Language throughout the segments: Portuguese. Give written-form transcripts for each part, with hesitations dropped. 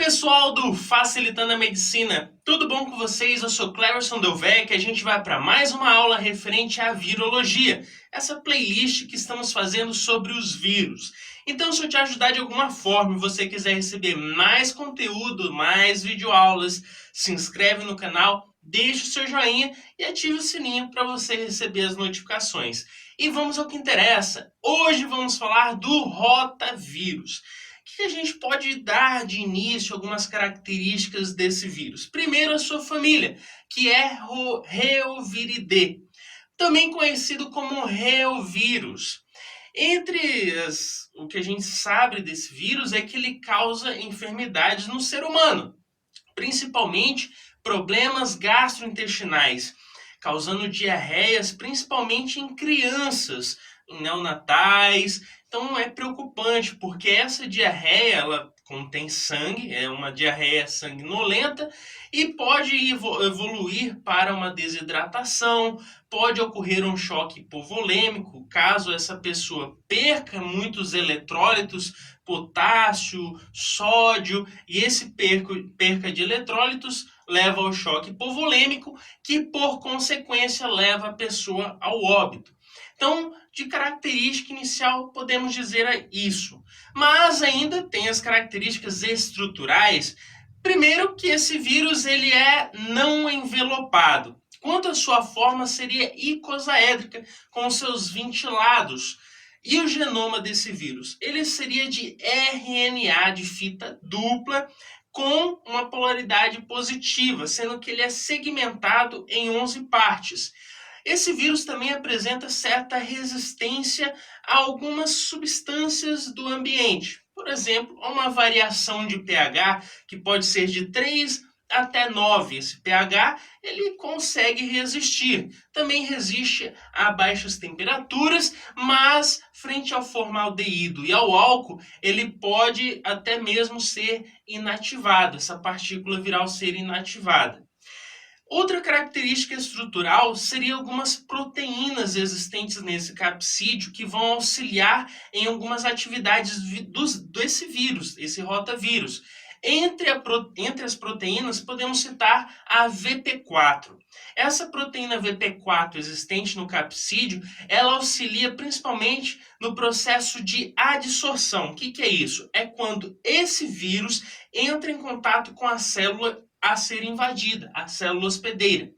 pessoal do Facilitando a Medicina, tudo bom com vocês? Eu sou Cleverson Delvecq e a gente vai para mais uma aula referente à virologia, essa playlist que estamos fazendo sobre os vírus. Então, se eu te ajudar de alguma forma e você quiser receber mais conteúdo, mais videoaulas, se inscreve no canal, deixe o seu joinha e ative o sininho para você receber as notificações. E vamos ao que interessa. Hoje vamos falar do rotavírus. O que a gente pode dar de início algumas características desse vírus? Primeiro, a sua família, que é Reoviridae, também conhecido como reovírus. O que a gente sabe desse vírus é que ele causa enfermidades no ser humano, principalmente problemas gastrointestinais, causando diarreias, principalmente em crianças, em neonatais. Então é preocupante, porque essa diarreia, ela contém sangue, é uma diarreia sanguinolenta e pode evoluir para uma desidratação, pode ocorrer um choque hipovolêmico, caso essa pessoa perca muitos eletrólitos, potássio, sódio, e esse perca de eletrólitos leva ao choque hipovolêmico, que por consequência leva a pessoa ao óbito. Então, de característica inicial, podemos dizer isso. Mas ainda tem as características estruturais. Primeiro, que esse vírus ele é não envelopado. Quanto à sua forma, seria icosaédrica, com seus 20 lados. E o genoma desse vírus? Ele seria de RNA de fita dupla, com uma polaridade positiva, sendo que ele é segmentado em 11 partes. Esse vírus também apresenta certa resistência a algumas substâncias do ambiente. Por exemplo, a uma variação de pH que pode ser de 3 até 9. Esse pH ele consegue resistir. Também resiste a baixas temperaturas, mas frente ao formaldeído e ao álcool, ele pode até mesmo ser inativado, essa partícula viral ser inativada. Outra característica estrutural seria algumas proteínas existentes nesse capsídeo que vão auxiliar em algumas atividades desse vírus, esse rotavírus. Entre as proteínas, podemos citar a VP4. Essa proteína VP4 existente no capsídeo, ela auxilia principalmente no processo de adsorção. O que é isso? É quando esse vírus entra em contato com a célula a ser invadida, a célula hospedeira.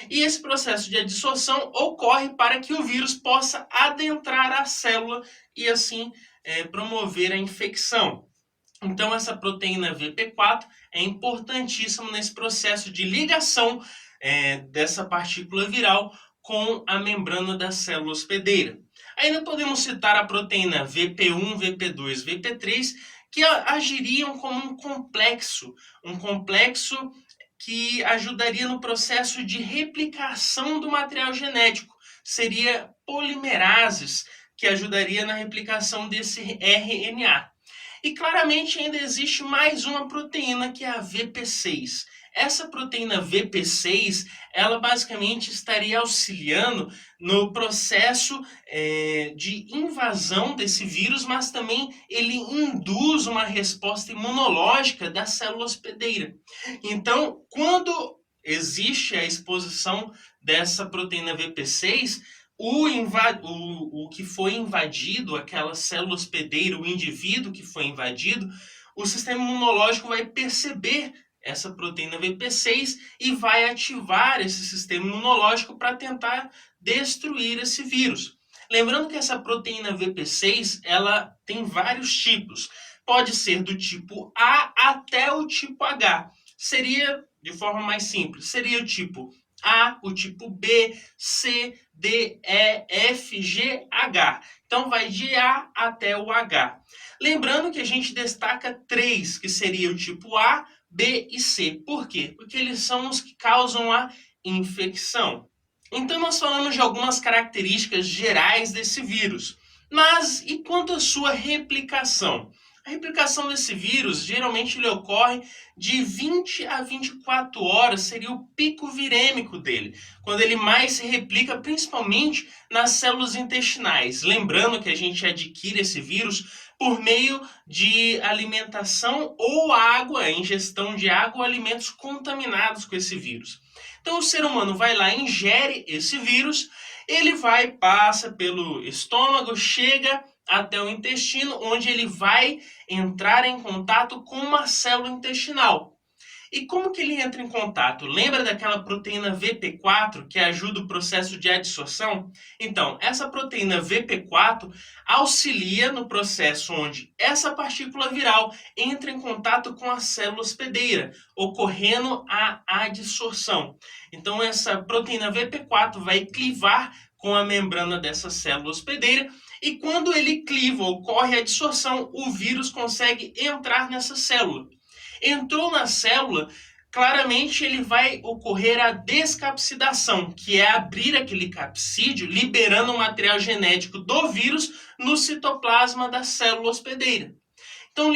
E esse processo de adsorção ocorre para que o vírus possa adentrar a célula e assim promover a infecção. Então essa proteína VP4 é importantíssima nesse processo de ligação dessa partícula viral com a membrana da célula hospedeira. Ainda podemos citar a proteína VP1, VP2, VP3, que agiriam como um complexo que ajudaria no processo de replicação do material genético. Seria polimerases, que ajudaria na replicação desse RNA. E claramente ainda existe mais uma proteína, que é a VP6. Essa proteína VP6, ela basicamente estaria auxiliando no processo de invasão desse vírus, mas também ele induz uma resposta imunológica da célula hospedeira. Então, quando existe a exposição dessa proteína VP6, o que foi invadido, aquela célula hospedeira, o indivíduo que foi invadido, o sistema imunológico vai perceber essa proteína VP6 e vai ativar esse sistema imunológico para tentar destruir esse vírus. Lembrando que essa proteína VP6, ela tem vários tipos. Pode ser do tipo A até o tipo H. Seria, de forma mais simples, seria o tipo A, o tipo B, C, D, E, F, G, H. Então vai de A até o H. Lembrando que a gente destaca 3, que seria o tipo A, B e C. Por quê? Porque eles são os que causam a infecção. Então nós falamos de algumas características gerais desse vírus. Mas e quanto à sua replicação? A A replicação desse vírus, geralmente ele ocorre de 20 a 24 horas, seria o pico virêmico dele, quando ele mais se replica, principalmente nas células intestinais. Lembrando que a gente adquire esse vírus por meio de alimentação ou água, ingestão de água ou alimentos contaminados com esse vírus. Então o ser humano vai lá, ingere esse vírus, ele vai, passa pelo estômago, chega até o intestino, onde ele vai entrar em contato com uma célula intestinal. E como que ele entra em contato? Lembra daquela proteína VP4 que ajuda o processo de adsorção? Então, essa proteína VP4 auxilia no processo onde essa partícula viral entra em contato com a célula hospedeira, ocorrendo a adsorção. Então, essa proteína VP4 vai clivar com a membrana dessa célula hospedeira e quando ele cliva, ocorre a adsorção, o vírus consegue entrar nessa célula. Entrou na célula, claramente ele vai ocorrer a descapsidação, que é abrir aquele capsídeo, liberando o material genético do vírus no citoplasma da célula hospedeira. Então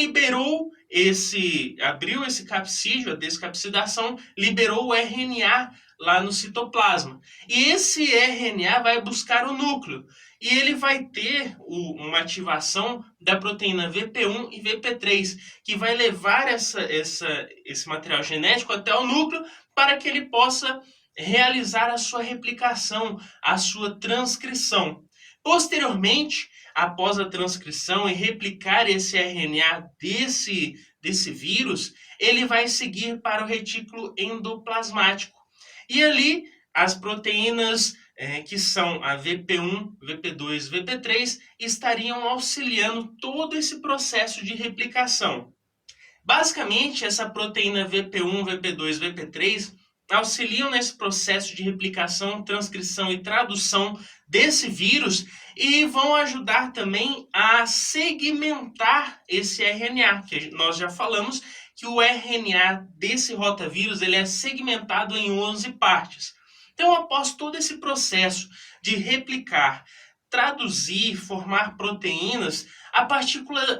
abriu esse capsídeo, a descapsidação, liberou o RNA lá no citoplasma. E esse RNA vai buscar o núcleo. E ele vai ter uma ativação da proteína VP1 e VP3, que vai levar esse material genético até o núcleo para que ele possa realizar a sua replicação, a sua transcrição. Posteriormente, após a transcrição e replicar esse RNA desse vírus, ele vai seguir para o retículo endoplasmático. E ali, as proteínas que são a VP1, VP2, VP3, estariam auxiliando todo esse processo de replicação. Basicamente, essa proteína VP1, VP2, VP3 auxiliam nesse processo de replicação, transcrição e tradução desse vírus e vão ajudar também a segmentar esse RNA, que nós já falamos que o RNA desse rotavírus ele é segmentado em 11 partes. Então, após todo esse processo de replicar, traduzir, formar proteínas,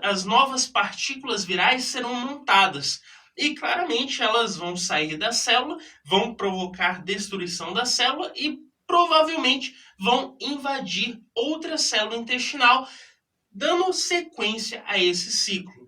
as novas partículas virais serão montadas. E claramente elas vão sair da célula, vão provocar destruição da célula e provavelmente vão invadir outra célula intestinal, dando sequência a esse ciclo.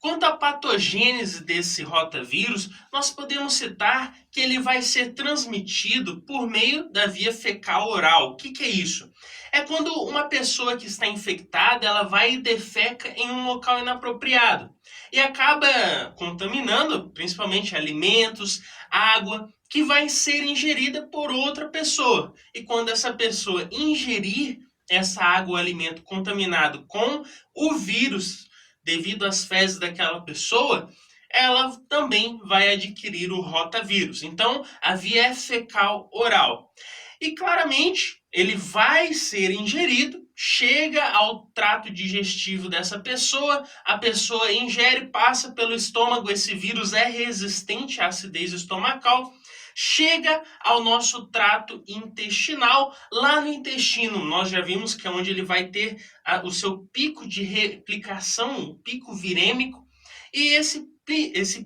Quanto à patogênese desse rotavírus, nós podemos citar que ele vai ser transmitido por meio da via fecal oral. O que é isso? É quando uma pessoa que está infectada, ela vai e defeca em um local inapropriado e acaba contaminando, principalmente alimentos, água, que vai ser ingerida por outra pessoa. E quando essa pessoa ingerir essa água ou alimento contaminado com o vírus, devido às fezes daquela pessoa, ela também vai adquirir o rotavírus. Então, a via é fecal oral. E claramente, ele vai ser ingerido, chega ao trato digestivo dessa pessoa, a pessoa ingere, passa pelo estômago, esse vírus é resistente à acidez estomacal, chega ao nosso trato intestinal. Lá no intestino, nós já vimos que é onde ele vai ter o seu pico de replicação, o pico virêmico, e esse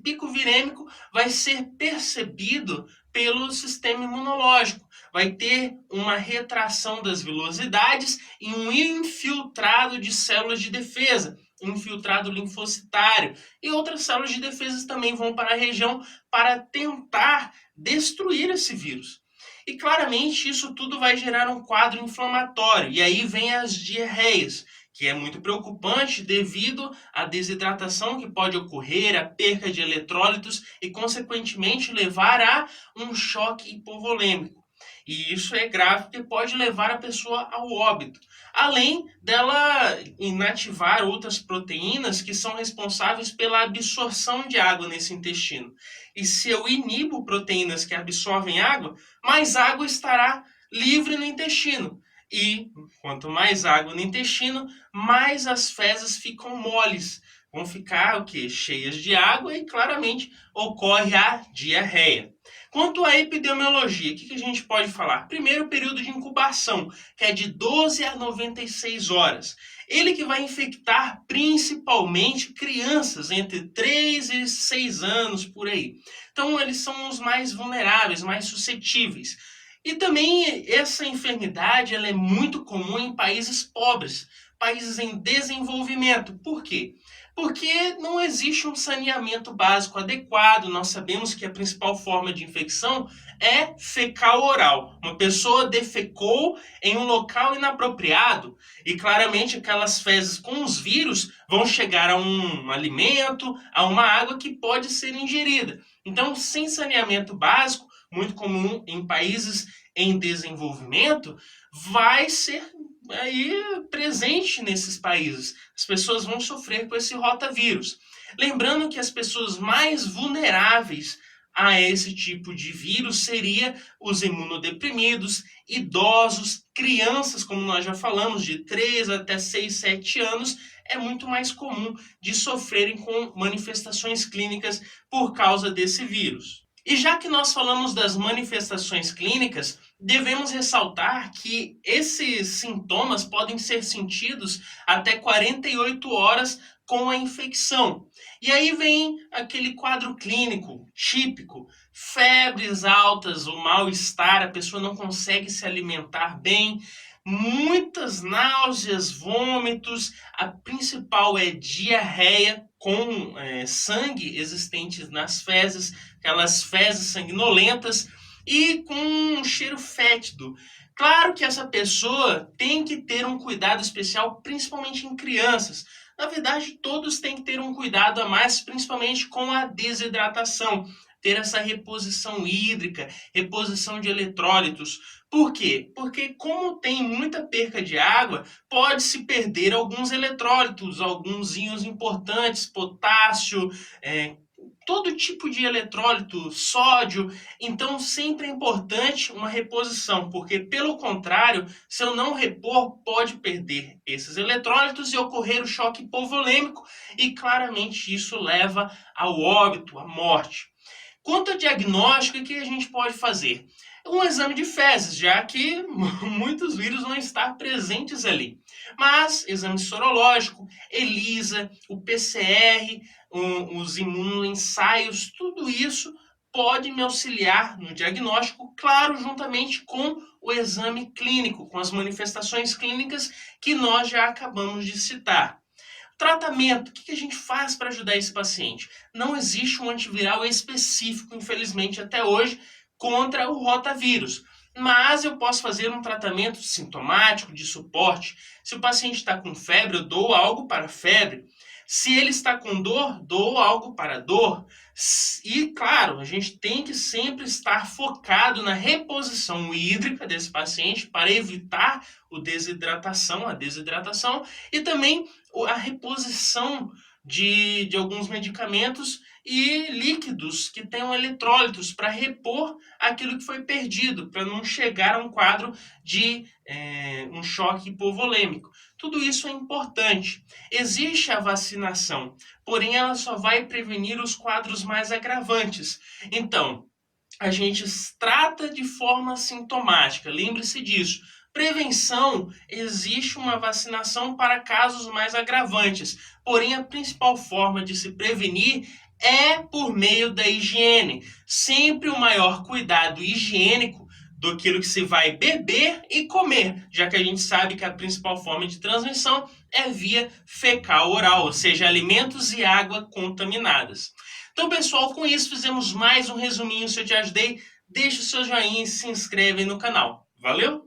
pico virêmico vai ser percebido pelo sistema imunológico. Vai ter uma retração das vilosidades e um infiltrado de células de defesa, infiltrado linfocitário, e outras células de defesa também vão para a região para tentar destruir esse vírus. E claramente isso tudo vai gerar um quadro inflamatório, e aí vem as diarreias, que é muito preocupante devido à desidratação que pode ocorrer, a perca de eletrólitos e, consequentemente, levar a um choque hipovolêmico. E isso é grave porque pode levar a pessoa ao óbito, além dela inativar outras proteínas que são responsáveis pela absorção de água nesse intestino. E se eu inibo proteínas que absorvem água, mais água estará livre no intestino. E quanto mais água no intestino, mais as fezes ficam moles, vão ficar o quê? Cheias de água e claramente ocorre a diarreia. Quanto à epidemiologia, o que a gente pode falar? Primeiro, o período de incubação, que é de 12 a 96 horas. Ele que vai infectar principalmente crianças entre 3 e 6 anos, por aí. Então, eles são os mais vulneráveis, mais suscetíveis. E também essa enfermidade ela é muito comum em países pobres, países em desenvolvimento. Por quê? Porque não existe um saneamento básico adequado. Nós sabemos que a principal forma de infecção é fecal-oral. Uma pessoa defecou em um local inapropriado e claramente aquelas fezes com os vírus vão chegar a um alimento, a uma água que pode ser ingerida. Então, sem saneamento básico, muito comum em países em desenvolvimento, vai ser aí presente nesses países. As pessoas vão sofrer com esse rotavírus. Lembrando que as pessoas mais vulneráveis a esse tipo de vírus seria os imunodeprimidos, idosos, crianças, como nós já falamos, de 3 até 6, 7 anos, é muito mais comum de sofrerem com manifestações clínicas por causa desse vírus. E já que nós falamos das manifestações clínicas, devemos ressaltar que esses sintomas podem ser sentidos até 48 horas com a infecção. E aí vem aquele quadro clínico típico, febres altas, o mal-estar, a pessoa não consegue se alimentar bem, muitas náuseas, vômitos, a principal é diarreia com sangue existentes nas fezes, aquelas fezes sanguinolentas e com um cheiro fétido. Claro que essa pessoa tem que ter um cuidado especial, principalmente em crianças. Na verdade, todos têm que ter um cuidado a mais, principalmente com a desidratação. Ter essa reposição hídrica, reposição de eletrólitos. Por quê? Porque como tem muita perca de água, pode-se perder alguns eletrólitos, alguns íons importantes, potássio, todo tipo de eletrólito, sódio. Então, sempre é importante uma reposição, porque, pelo contrário, se eu não repor, pode perder esses eletrólitos e ocorrer o choque hipovolêmico, e claramente isso leva ao óbito, à morte. Quanto ao diagnóstico, o que a gente pode fazer? Um exame de fezes, já que muitos vírus vão estar presentes ali. Mas exame sorológico, ELISA, o PCR, os imunoensaios, tudo isso pode me auxiliar no diagnóstico, claro, juntamente com o exame clínico, com as manifestações clínicas que nós já acabamos de citar. Tratamento, o que a gente faz para ajudar esse paciente? Não existe um antiviral específico, infelizmente, até hoje, contra o rotavírus. Mas eu posso fazer um tratamento sintomático, de suporte. Se o paciente está com febre, eu dou algo para febre. Se ele está com dor, dou algo para dor. E, claro, a gente tem que sempre estar focado na reposição hídrica desse paciente para evitar a desidratação e também a reposição de alguns medicamentos e líquidos que tenham eletrólitos para repor aquilo que foi perdido, para não chegar a um quadro de um choque hipovolêmico. Tudo isso é importante. Existe a vacinação, porém ela só vai prevenir os quadros mais agravantes. Então, a gente trata de forma sintomática, lembre-se disso. Prevenção, existe uma vacinação para casos mais agravantes, porém a principal forma de se prevenir é por meio da higiene. Sempre o maior cuidado higiênico do que se vai beber e comer, já que a gente sabe que a principal forma de transmissão é via fecal-oral, ou seja, alimentos e água contaminadas. Então, pessoal, com isso fizemos mais um resuminho. Se eu te ajudei, deixa o seu joinha e se inscreve no canal. Valeu?